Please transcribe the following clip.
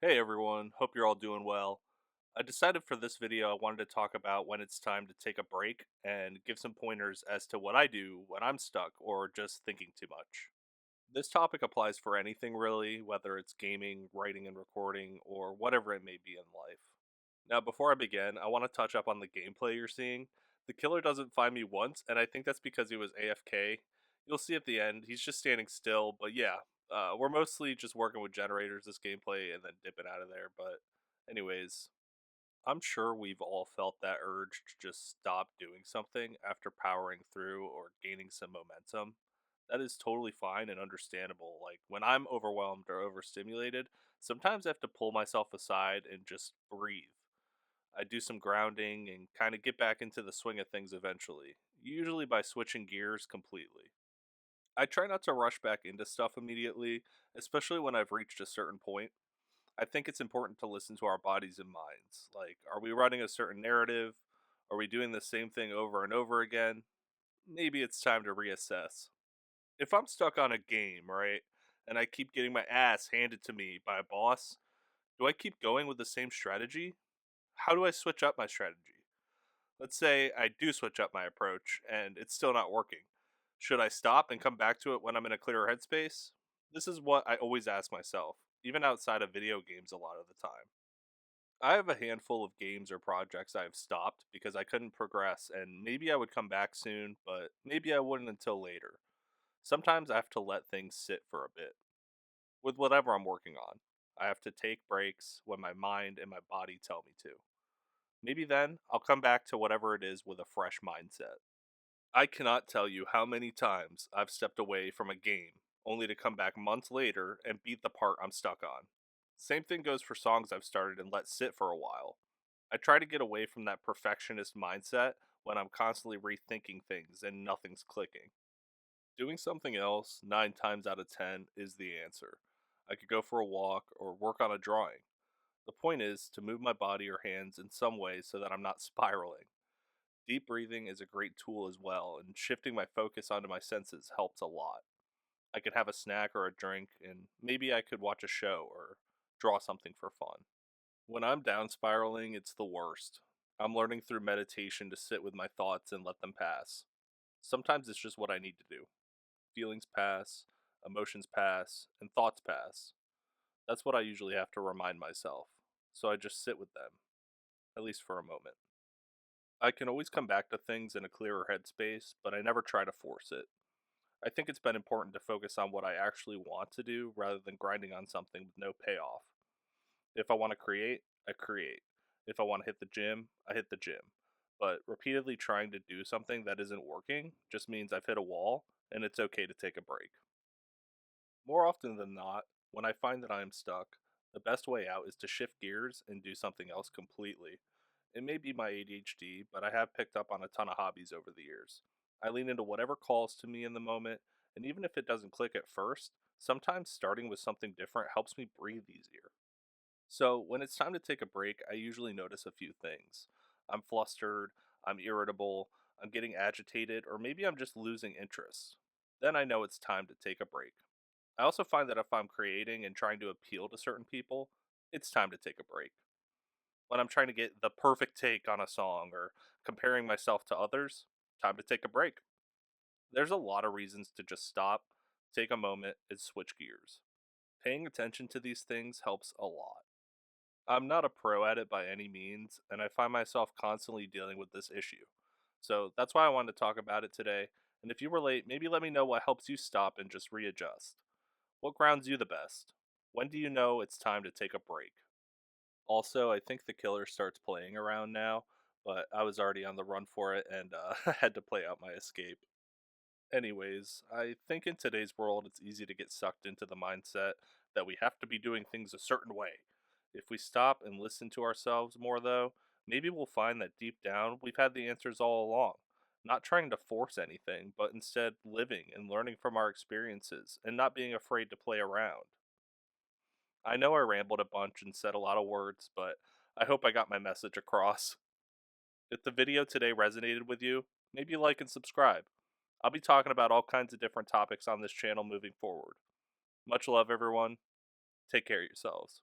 Hey everyone, hope you're all doing well. I decided for this video I wanted to talk about when it's time to take a break and give some pointers as to what I do when I'm stuck or just thinking too much. This topic applies for anything really, whether it's gaming, writing and recording, or whatever it may be in life. Now, before I begin, I want to touch up on the gameplay you're seeing. The killer doesn't find me once, and I think that's because he was AFK. You'll see at the end, he's just standing still, but yeah, we're mostly just working with generators this gameplay and then dipping out of there. But, anyways, I'm sure we've all felt that urge to just stop doing something after powering through or gaining some momentum. That is totally fine and understandable. Like when I'm overwhelmed or overstimulated, sometimes I have to pull myself aside and just breathe. I do some grounding and kind of get back into the swing of things eventually, usually by switching gears completely. I try not to rush back into stuff immediately, especially when I've reached a certain point. I think it's important to listen to our bodies and minds. Like, are we running a certain narrative? Are we doing the same thing over and over again? Maybe it's time to reassess. If I'm stuck on a game, right, and I keep getting my ass handed to me by a boss, do I keep going with the same strategy? How do I switch up my strategy? Let's say I do switch up my approach and it's still not working. Should I stop and come back to it when I'm in a clearer headspace? This is what I always ask myself, even outside of video games a lot of the time. I have a handful of games or projects I have stopped because I couldn't progress, and maybe I would come back soon, but maybe I wouldn't until later. Sometimes I have to let things sit for a bit. With whatever I'm working on, I have to take breaks when my mind and my body tell me to. Maybe then I'll come back to whatever it is with a fresh mindset. I cannot tell you how many times I've stepped away from a game only to come back months later and beat the part I'm stuck on. Same thing goes for songs I've started and let sit for a while. I try to get away from that perfectionist mindset when I'm constantly rethinking things and nothing's clicking. Doing something else 9 times out of 10 is the answer. I could go for a walk or work on a drawing. The point is to move my body or hands in some way so that I'm not spiraling. Deep breathing is a great tool as well, and shifting my focus onto my senses helps a lot. I could have a snack or a drink, and maybe I could watch a show or draw something for fun. When I'm down spiraling, it's the worst. I'm learning through meditation to sit with my thoughts and let them pass. Sometimes it's just what I need to do. Feelings pass, emotions pass, and thoughts pass. That's what I usually have to remind myself. So I just sit with them, at least for a moment. I can always come back to things in a clearer headspace, but I never try to force it. I think it's been important to focus on what I actually want to do rather than grinding on something with no payoff. If I want to create, I create. If I want to hit the gym, I hit the gym. But repeatedly trying to do something that isn't working just means I've hit a wall and it's okay to take a break. More often than not, when I find that I am stuck, the best way out is to shift gears and do something else completely. It may be my ADHD, but I have picked up on a ton of hobbies over the years. I lean into whatever calls to me in the moment, and even if it doesn't click at first, sometimes starting with something different helps me breathe easier. So, when it's time to take a break, I usually notice a few things. I'm flustered, I'm irritable, I'm getting agitated, or maybe I'm just losing interest. Then I know it's time to take a break. I also find that if I'm creating and trying to appeal to certain people, it's time to take a break. When I'm trying to get the perfect take on a song or comparing myself to others, time to take a break. There's a lot of reasons to just stop, take a moment, and switch gears. Paying attention to these things helps a lot. I'm not a pro at it by any means, and I find myself constantly dealing with this issue. So that's why I wanted to talk about it today. And if you relate, maybe let me know what helps you stop and just readjust. What grounds you the best? When do you know it's time to take a break? Also, I think the killer starts playing around now, but I was already on the run for it and I had to play out my escape. Anyways, I think in today's world it's easy to get sucked into the mindset that we have to be doing things a certain way. If we stop and listen to ourselves more, though, maybe we'll find that deep down we've had the answers all along. Not trying to force anything, but instead living and learning from our experiences and not being afraid to play around. I know I rambled a bunch and said a lot of words, but I hope I got my message across. If the video today resonated with you, maybe like and subscribe. I'll be talking about all kinds of different topics on this channel moving forward. Much love, everyone. Take care of yourselves.